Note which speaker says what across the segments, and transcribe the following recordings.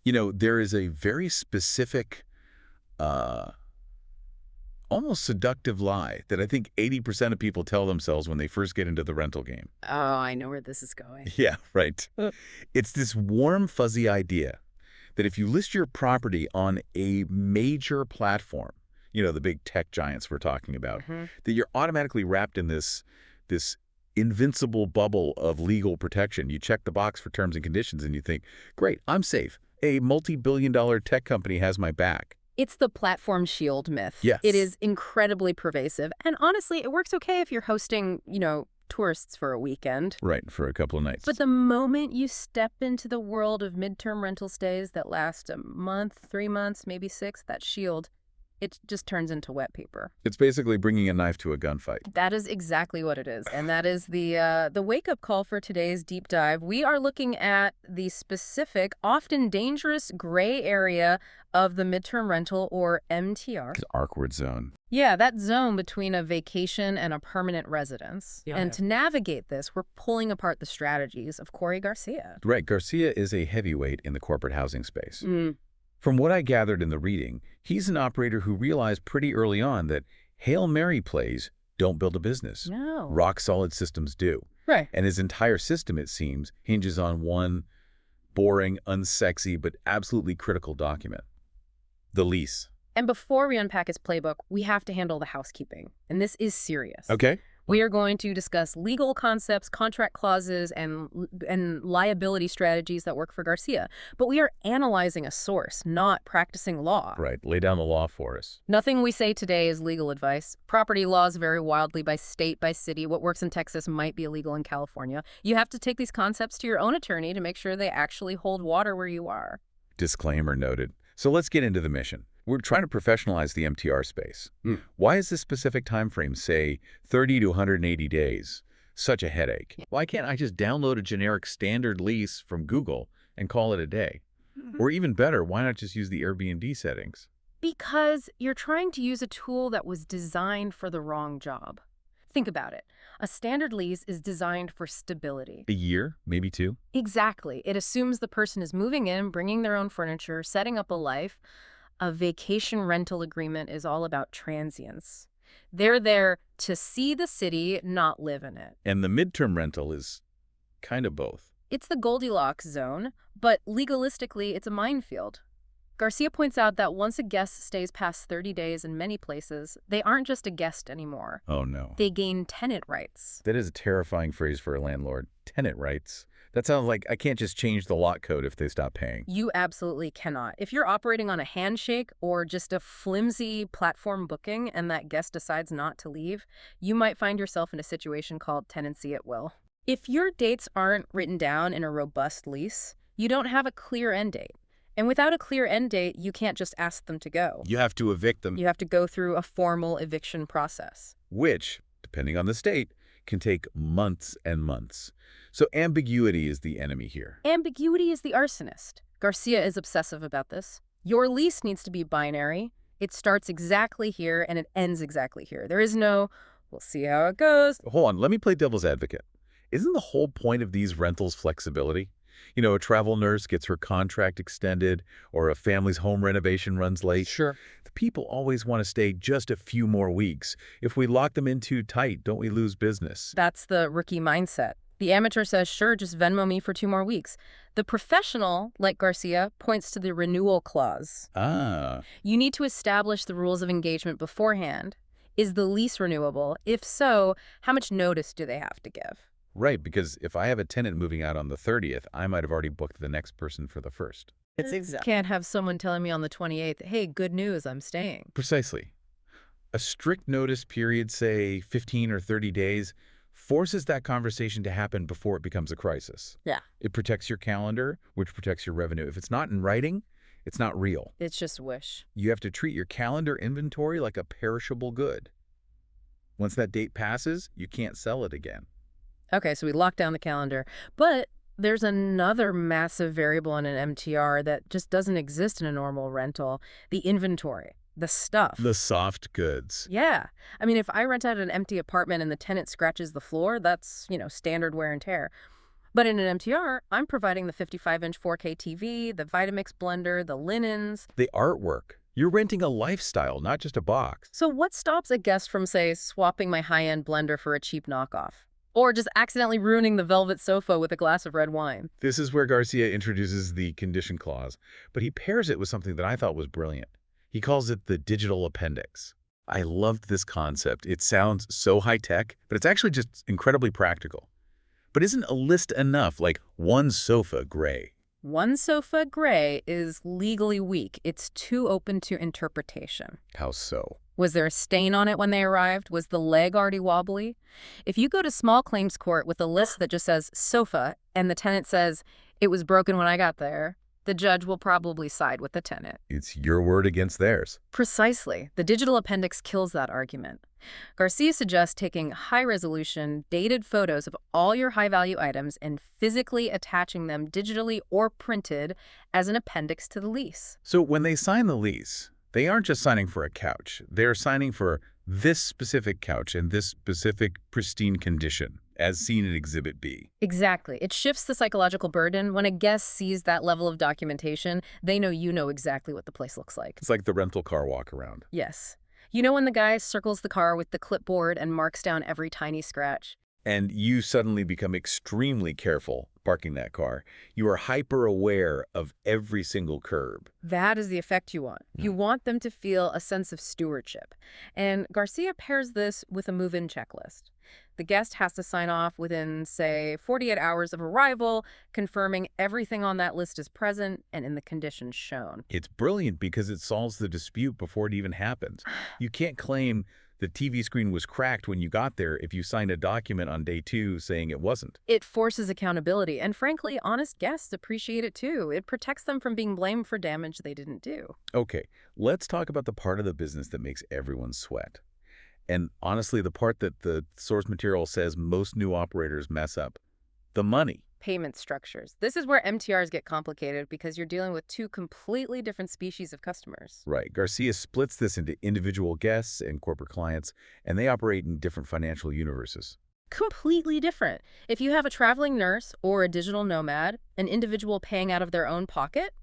Speaker 1: There is a very specific, uh, almost seductive lie that I think 80% of people tell themselves when they first get into the rental game.
Speaker 2: Oh, I know where this is going.
Speaker 1: Yeah, right. It's this warm, fuzzy idea that if you list your property on a major platform, the big tech giants we're talking about, that you're automatically wrapped in this invincible bubble of legal protection. You check the box for terms and conditions and you think, great, I'm safe. A multi-billion-dollar tech company has my back.
Speaker 2: It's the platform shield myth.
Speaker 1: Yes.
Speaker 2: It is incredibly pervasive. And honestly, it works okay if you're hosting, tourists for a weekend.
Speaker 1: Right, for a couple of nights.
Speaker 2: But the moment you step into the world of midterm rental stays that last a month, 3 months, maybe 6, that shield, it just turns into wet paper.
Speaker 1: It's basically bringing a knife to a gunfight.
Speaker 2: That is exactly what it is. And that is the wake-up call for today's deep dive. We are looking at the specific, often dangerous gray area of the midterm rental, or MTR.
Speaker 1: It's an awkward zone.
Speaker 2: Yeah, that zone between a vacation and a permanent residence.
Speaker 1: Yeah.
Speaker 2: And to navigate this, we're pulling apart the strategies of Corey Garcia.
Speaker 1: Right, Garcia is a heavyweight in the corporate housing space. From what I gathered in the reading, he's an operator who realized pretty early on that Hail Mary plays don't build a business.
Speaker 2: No.
Speaker 1: Rock-solid systems do.
Speaker 2: Right.
Speaker 1: And his entire system, it seems, hinges on one boring, unsexy, but absolutely critical document: the lease.
Speaker 2: And before we unpack his playbook, we have to handle the housekeeping. And this is serious.
Speaker 1: Okay.
Speaker 2: We are going to discuss legal concepts, contract clauses, and liability strategies that work for Garcia. But we are analyzing a source, not practicing law.
Speaker 1: Right. Lay down the law for us.
Speaker 2: Nothing we say today is legal advice. Property laws vary wildly by state, by city. What works in Texas might be illegal in California. You have to take these concepts to your own attorney to make sure they actually hold water where you are.
Speaker 1: Disclaimer noted. So let's get into the mission. We're trying to professionalize the MTR space. Why is this specific time frame, say, 30 to 180 days, such a headache? Why can't I just download a generic standard lease from Google and call it a day? Or even better, why not just use the Airbnb settings?
Speaker 2: Because you're trying to use a tool that was designed for the wrong job. Think about it. A standard lease is designed for stability.
Speaker 1: A year, maybe 2?
Speaker 2: Exactly. It assumes the person is moving in, bringing their own furniture, setting up a life. A vacation rental agreement is all about transience. They're there to see the city, not live in it.
Speaker 1: And the midterm rental is kind of both.
Speaker 2: It's the Goldilocks zone, but legalistically, it's a minefield. Garcia points out that once a guest stays past 30 days in many places, they aren't just a guest anymore.
Speaker 1: Oh, no.
Speaker 2: They gain tenant rights.
Speaker 1: That is a terrifying phrase for a landlord. Tenant rights. That sounds like I can't just change the lot code if they stop paying.
Speaker 2: You absolutely cannot. If you're operating on a handshake or just a flimsy platform booking and that guest decides not to leave, you might find yourself in a situation called tenancy at will. If your dates aren't written down in a robust lease, you don't have a clear end date. And without a clear end date, you can't just ask them to go.
Speaker 1: You have to evict them.
Speaker 2: You have to go through a formal eviction process.
Speaker 1: Which, depending on the state, can take months and months. So ambiguity is the enemy here.
Speaker 2: Ambiguity is the arsonist. Garcia is obsessive about this. Your lease needs to be binary. It starts exactly here and it ends exactly here. There is no, we'll see how it goes.
Speaker 1: Hold on, let me play devil's advocate. Isn't the whole point of these rentals flexibility? A travel nurse gets her contract extended, or a family's home renovation runs late.
Speaker 2: Sure.
Speaker 1: The people always want to stay just a few more weeks. If we lock them in too tight, don't we lose business?
Speaker 2: That's the rookie mindset. The amateur says, sure, just Venmo me for 2 more weeks. The professional, like Garcia, points to the renewal clause.
Speaker 1: Ah.
Speaker 2: You need to establish the rules of engagement beforehand. Is the lease renewable? If so, how much notice do they have to give?
Speaker 1: Right, because if I have a tenant moving out on the 30th, I might have already booked the next person for the 1st.
Speaker 2: It's exactly. Can't have someone telling me on the 28th, hey, good news, I'm staying.
Speaker 1: Precisely. A strict notice period, say 15 or 30 days, forces that conversation to happen before it becomes a crisis.
Speaker 2: Yeah.
Speaker 1: It protects your calendar, which protects your revenue. If it's not in writing, it's not real.
Speaker 2: It's just wish.
Speaker 1: You have to treat your calendar inventory like a perishable good. Once that date passes, you can't sell it again.
Speaker 2: Okay, so we lock down the calendar. But there's another massive variable in an MTR that just doesn't exist in a normal rental: the inventory. The stuff.
Speaker 1: The soft goods.
Speaker 2: Yeah. I mean, if I rent out an empty apartment and the tenant scratches the floor, that's, standard wear and tear. But in an MTR, I'm providing the 55-inch 4K TV, the Vitamix blender, the linens.
Speaker 1: The artwork. You're renting a lifestyle, not just a box.
Speaker 2: So what stops a guest from, say, swapping my high-end blender for a cheap knockoff? Or just accidentally ruining the velvet sofa with a glass of red wine?
Speaker 1: This is where Garcia introduces the condition clause, but he pairs it with something that I thought was brilliant. He calls it the digital appendix. I loved this concept. It sounds so high-tech, but it's actually just incredibly practical. But isn't a list enough, like one sofa gray?
Speaker 2: One sofa gray is legally weak. It's too open to interpretation.
Speaker 1: How so?
Speaker 2: Was there a stain on it when they arrived? Was the leg already wobbly? If you go to small claims court with a list that just says sofa and the tenant says it was broken when I got there, the judge will probably side with the tenant.
Speaker 1: It's your word against theirs.
Speaker 2: Precisely. The digital appendix kills that argument. Garcia suggests taking high-resolution, dated photos of all your high-value items and physically attaching them digitally or printed as an appendix to the lease.
Speaker 1: So when they sign the lease, they aren't just signing for a couch. They're signing for this specific couch in this specific pristine condition, as seen in Exhibit B.
Speaker 2: Exactly. It shifts the psychological burden. When a guest sees that level of documentation, they know you know exactly what the place looks like.
Speaker 1: It's like the rental car walk around.
Speaker 2: Yes. You know when the guy circles the car with the clipboard and marks down every tiny scratch?
Speaker 1: And you suddenly become extremely careful parking that car. You are hyper-aware of every single curb.
Speaker 2: That is the effect you want. You want them to feel a sense of stewardship. And Garcia pairs this with a move-in checklist. The guest has to sign off within, say, 48 hours of arrival, confirming everything on that list is present and in the conditions shown.
Speaker 1: It's brilliant because it solves the dispute before it even happens. You can't claim the TV screen was cracked when you got there if you signed a document on day 2 saying it wasn't.
Speaker 2: It forces accountability, and frankly, honest guests appreciate it too. It protects them from being blamed for damage they didn't do.
Speaker 1: Okay, let's talk about the part of the business that makes everyone sweat. And honestly, the part that the source material says most new operators mess up. The money.
Speaker 2: Payment structures. This is where MTRs get complicated because you're dealing with two completely different species of customers.
Speaker 1: Right. Garcia splits this into individual guests and corporate clients, and they operate in different financial universes.
Speaker 2: Completely different. If you have a traveling nurse or a digital nomad, an individual paying out of their own pocket,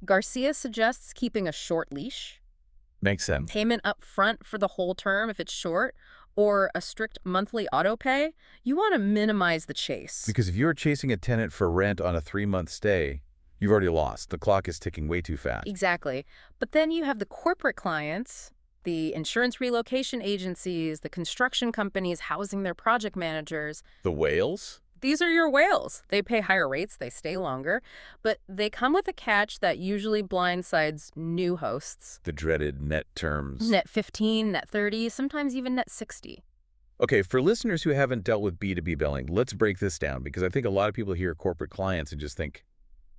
Speaker 2: Garcia suggests keeping a short leash.
Speaker 1: Makes sense.
Speaker 2: Payment up front for the whole term if it's short, or a strict monthly auto pay. You want to minimize the chase.
Speaker 1: Because if you're chasing a tenant for rent on a 3-month stay, you've already lost. The clock is ticking way too fast.
Speaker 2: Exactly. But then you have the corporate clients, the insurance relocation agencies, the construction companies housing their project managers.
Speaker 1: The whales?
Speaker 2: These are your whales. They pay higher rates, they stay longer, but they come with a catch that usually blindsides new hosts.
Speaker 1: The dreaded net terms.
Speaker 2: Net 15, net 30, sometimes even net 60.
Speaker 1: Okay, for listeners who haven't dealt with B2B billing, let's break this down because I think a lot of people hear corporate clients and just think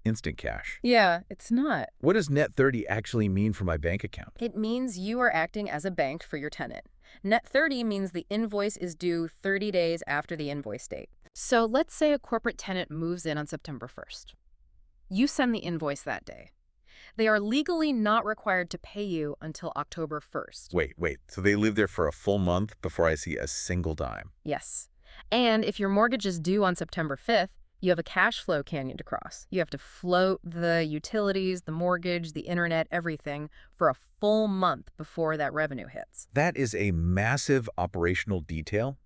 Speaker 1: instant cash.
Speaker 2: Yeah, it's not.
Speaker 1: What does net 30 actually mean for my bank account?
Speaker 2: It means you are acting as a bank for your tenant. Net 30 means the invoice is due 30 days after the invoice date. So let's say a corporate tenant moves in on September 1st. You send the invoice that day. They are legally not required to pay you until October 1st.
Speaker 1: Wait. So they live there for a full month before I see a single dime?
Speaker 2: Yes. And if your mortgage is due on September 5th, you have a cash flow canyon to cross. You have to float the utilities, the mortgage, the internet, everything for a full month before that revenue hits.
Speaker 1: That is a massive operational detail.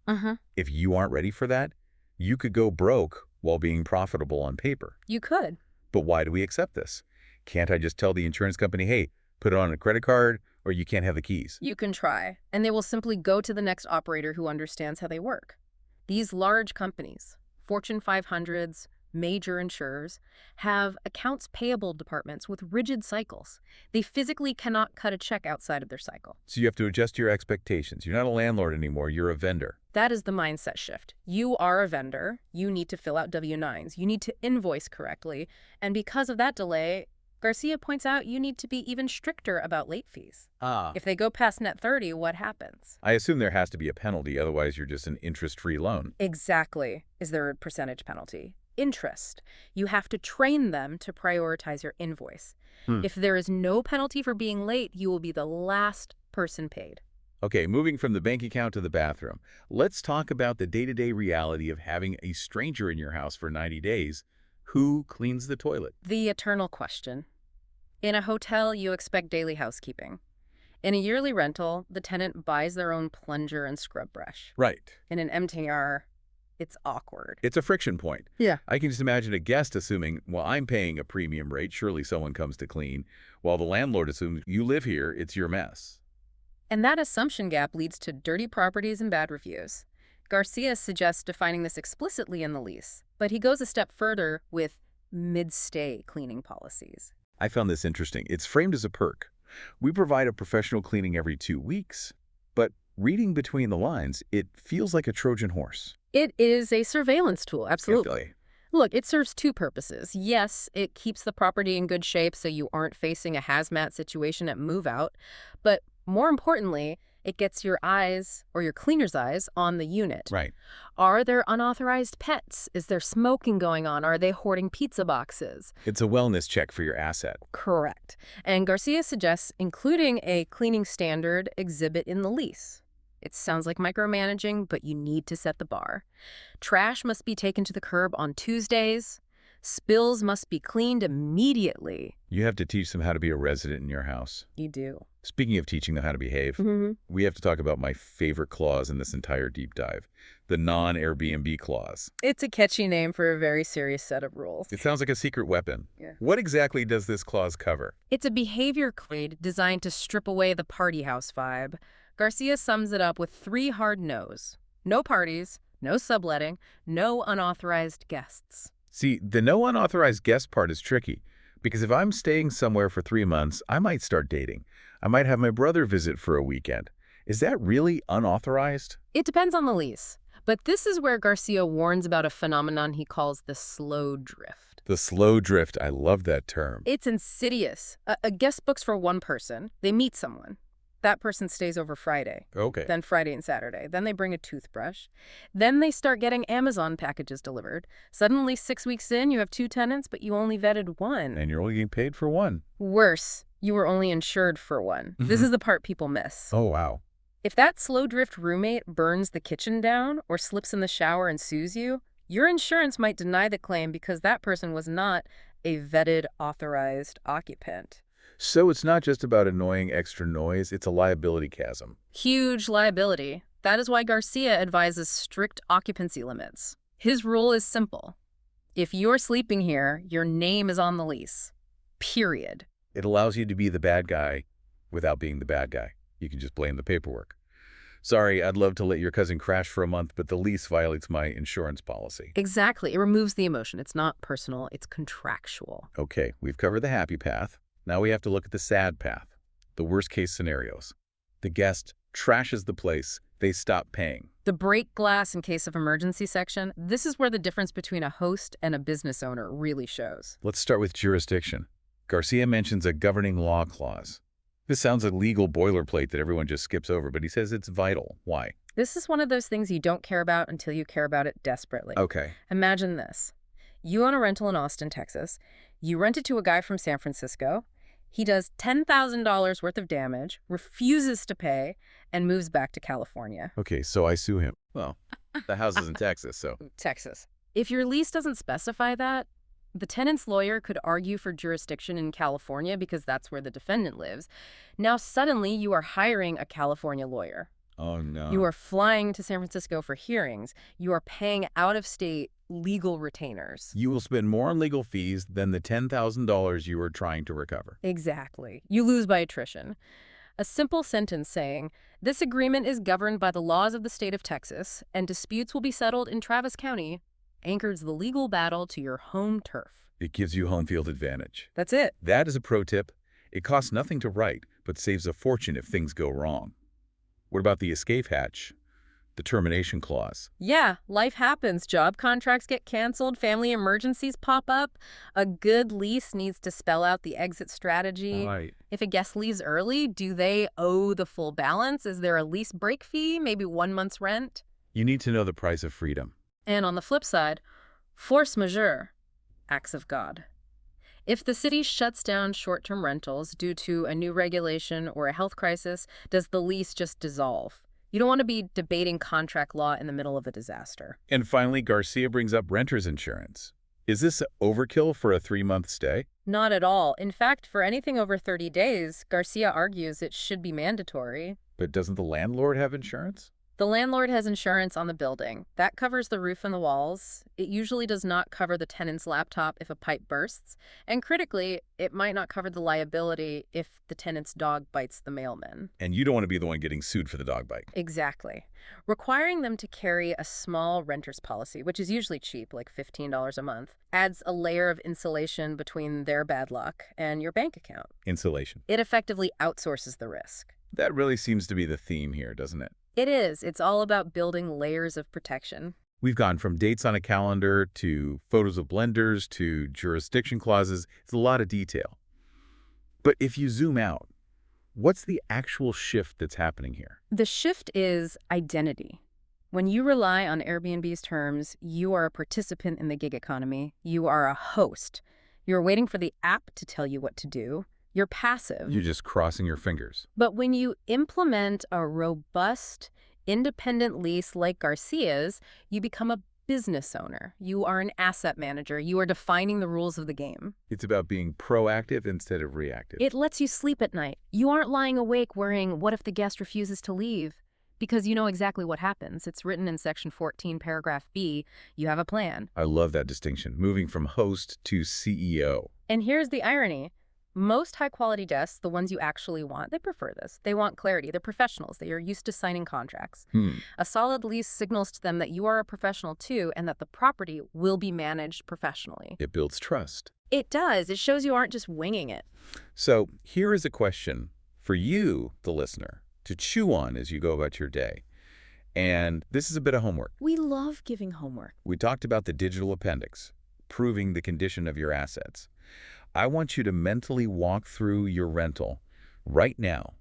Speaker 1: If you aren't ready for that, you could go broke while being profitable on paper.
Speaker 2: You could.
Speaker 1: But why do we accept this? Can't I just tell the insurance company, hey, put it on a credit card, or you can't have the keys?
Speaker 2: You can try, and they will simply go to the next operator who understands how they work. These large companies, Fortune 500s, major insurers, have accounts payable departments with rigid cycles. They physically cannot cut a check outside of their cycle.
Speaker 1: So you have to adjust your expectations. You're not a landlord anymore, you're a vendor.
Speaker 2: That is the mindset shift. You are a vendor. You need to fill out W-9s. You need to invoice correctly. And because of that delay, Garcia points out you need to be even stricter about late fees. If they go past net 30, what happens?
Speaker 1: I assume there has to be a penalty, otherwise you're just an interest-free loan.
Speaker 2: Exactly. Is there a percentage penalty? Interest. You have to train them to prioritize your invoice. If there is no penalty for being late, you will be the last person paid.
Speaker 1: Okay, moving from the bank account to the bathroom, let's talk about the day-to-day reality of having a stranger in your house for 90 days. Who cleans the toilet?
Speaker 2: The eternal question. In a hotel, you expect daily housekeeping. In a yearly rental, the tenant buys their own plunger and scrub brush.
Speaker 1: Right.
Speaker 2: In an MTR, it's awkward.
Speaker 1: It's a friction point.
Speaker 2: Yeah.
Speaker 1: I can just imagine a guest assuming, well, I'm paying a premium rate, surely someone comes to clean, while the landlord assumes you live here, it's your mess.
Speaker 2: And that assumption gap leads to dirty properties and bad reviews. Garcia suggests defining this explicitly in the lease, but he goes a step further with mid-stay cleaning policies.
Speaker 1: I found this interesting. It's framed as a perk. We provide a professional cleaning every 2 weeks, but reading between the lines, it feels like a Trojan horse.
Speaker 2: It is a surveillance tool, absolutely.
Speaker 1: Definitely.
Speaker 2: Look, it serves two purposes. Yes, it keeps the property in good shape so you aren't facing a hazmat situation at move-out, but more importantly, it gets your eyes, or your cleaner's eyes, on the unit.
Speaker 1: Right.
Speaker 2: Are there unauthorized pets? Is there smoking going on? Are they hoarding pizza boxes?
Speaker 1: It's a wellness check for your asset.
Speaker 2: Correct. And Garcia suggests including a cleaning standard exhibit in the lease. It sounds like micromanaging, but you need to set the bar. Trash must be taken to the curb on Tuesdays. Spills must be cleaned immediately.
Speaker 1: You have to teach them how to be a resident in your house.
Speaker 2: You do.
Speaker 1: Speaking of teaching them how to behave, we have to talk about my favorite clause in this entire deep dive, the non-Airbnb clause.
Speaker 2: It's a catchy name for a very serious set of rules.
Speaker 1: It sounds like a secret weapon.
Speaker 2: Yeah.
Speaker 1: What exactly does this clause cover?
Speaker 2: It's a behavior code designed to strip away the party house vibe. Garcia sums it up with 3 hard no's. No parties, no subletting, no unauthorized guests.
Speaker 1: See, the no unauthorized guest part is tricky, because if I'm staying somewhere for 3 months, I might start dating. I might have my brother visit for a weekend. Is that really unauthorized?
Speaker 2: It depends on the lease. But this is where Garcia warns about a phenomenon he calls the slow drift.
Speaker 1: The slow drift, I love that term.
Speaker 2: It's insidious. A guest books for one person. They meet someone. That person stays over Friday.
Speaker 1: Okay.
Speaker 2: Then Friday and Saturday. Then they bring a toothbrush. Then they start getting Amazon packages delivered. Suddenly, 6 weeks in, you have 2 tenants, but you only vetted 1.
Speaker 1: And you're only getting paid for 1.
Speaker 2: Worse, you were only insured for 1. This is the part people miss.
Speaker 1: Oh, wow.
Speaker 2: If that slow drift roommate burns the kitchen down or slips in the shower and sues you, your insurance might deny the claim because that person was not a vetted, authorized occupant.
Speaker 1: So it's not just about annoying extra noise, it's a liability chasm.
Speaker 2: Huge liability. That is why Garcia advises strict occupancy limits. His rule is simple. If you're sleeping here, your name is on the lease. Period.
Speaker 1: It allows you to be the bad guy without being the bad guy. You can just blame the paperwork. Sorry, I'd love to let your cousin crash for a month, but the lease violates my insurance policy.
Speaker 2: Exactly. It removes the emotion. It's not personal. It's contractual.
Speaker 1: Okay, we've covered the happy path. Now we have to look at the sad path, the worst-case scenarios. The guest trashes the place. They stop paying.
Speaker 2: The break glass in case of emergency section, this is where the difference between a host and a business owner really shows.
Speaker 1: Let's start with jurisdiction. Garcia mentions a governing law clause. This sounds like legal boilerplate that everyone just skips over, but he says it's vital. Why?
Speaker 2: This is one of those things you don't care about until you care about it desperately.
Speaker 1: Okay.
Speaker 2: Imagine this. You own a rental in Austin, Texas. You rent it to a guy from San Francisco. He does $10,000 worth of damage, refuses to pay, and moves back to California.
Speaker 1: Okay, so I sue him. Well, the house is in Texas, so.
Speaker 2: Texas. If your lease doesn't specify that, the tenant's lawyer could argue for jurisdiction in California because that's where the defendant lives. Now suddenly you are hiring a California lawyer.
Speaker 1: Oh, no.
Speaker 2: You are flying to San Francisco for hearings. You are paying out-of-state legal retainers.
Speaker 1: You will spend more on legal fees than the $10,000 you were trying to recover.
Speaker 2: Exactly. You lose by attrition. A simple sentence saying, this agreement is governed by the laws of the state of Texas, and disputes will be settled in Travis County, anchors the legal battle to your home turf.
Speaker 1: It gives you home field advantage.
Speaker 2: That's it.
Speaker 1: That is a pro tip. It costs nothing to write, but saves a fortune if things go wrong. What about the escape hatch? The termination clause.
Speaker 2: Yeah, life happens. Job contracts get canceled. Family emergencies pop up. A good lease needs to spell out the exit strategy.
Speaker 1: Right.
Speaker 2: If a guest leaves early, do they owe the full balance? Is there a lease break fee? Maybe 1 month's rent?
Speaker 1: You need to know the price of freedom.
Speaker 2: And on the flip side, force majeure, acts of God. If the city shuts down short-term rentals due to a new regulation or a health crisis, does the lease just dissolve? You don't want to be debating contract law in the middle of a disaster.
Speaker 1: And finally, Garcia brings up renter's insurance. Is this overkill for a 3-month stay?
Speaker 2: Not at all. In fact, for anything over 30 days, Garcia argues it should be mandatory.
Speaker 1: But doesn't the landlord have insurance?
Speaker 2: The landlord has insurance on the building. That covers the roof and the walls. It usually does not cover the tenant's laptop if a pipe bursts. And critically, it might not cover the liability if the tenant's dog bites the mailman.
Speaker 1: And you don't want to be the one getting sued for the dog bite.
Speaker 2: Exactly. Requiring them to carry a small renter's policy, which is usually cheap, like $15 a month, adds a layer of insulation between their bad luck and your bank account.
Speaker 1: Insulation.
Speaker 2: It effectively outsources the risk.
Speaker 1: That really seems to be the theme here, doesn't it?
Speaker 2: It is. It's all about building layers of protection.
Speaker 1: We've gone from dates on a calendar to photos of blenders to jurisdiction clauses. It's a lot of detail. But if you zoom out, what's the actual shift that's happening here?
Speaker 2: The shift is identity. When you rely on Airbnb's terms, you are a participant in the gig economy. You are a host. You're waiting for the app to tell you what to do. You're passive.
Speaker 1: You're just crossing your fingers.
Speaker 2: But when you implement a robust, independent lease like Garcia's, you become a business owner. You are an asset manager. You are defining the rules of the game.
Speaker 1: It's about being proactive instead of reactive.
Speaker 2: It lets you sleep at night. You aren't lying awake worrying, what if the guest refuses to leave? Because you know exactly what happens. It's written in Section 14, Paragraph B. You have a plan.
Speaker 1: I love that distinction, moving from host to CEO.
Speaker 2: And here's the irony. Most high-quality guests, the ones you actually want, they prefer this. They want clarity. They're professionals. They are used to signing contracts. A solid lease signals to them that you are a professional too and that the property will be managed professionally.
Speaker 1: It builds trust.
Speaker 2: It does. It shows you aren't just winging it.
Speaker 1: So here is a question for you, the listener, to chew on as you go about your day. And this is a bit of homework.
Speaker 2: We love giving homework.
Speaker 1: We talked about the digital appendix, proving the condition of your assets. I want you to mentally walk through your rental right now.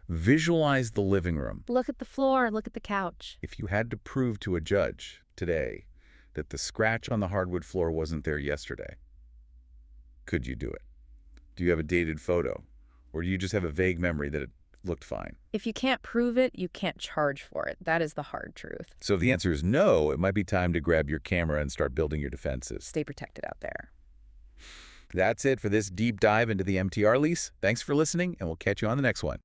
Speaker 1: Visualize the living room.
Speaker 2: Look at the floor. Look at the couch.
Speaker 1: If you had to prove to a judge today that the scratch on the hardwood floor wasn't there yesterday, could you do it? Do you have a dated photo? Or do you just have a vague memory that it looked fine?
Speaker 2: If you can't prove it, you can't charge for it. That is the hard truth.
Speaker 1: So if the answer is no, it might be time to grab your camera and start building your defenses.
Speaker 2: Stay protected out there.
Speaker 1: That's it for this deep dive into the MTR lease. Thanks for listening, and we'll catch you on the next one.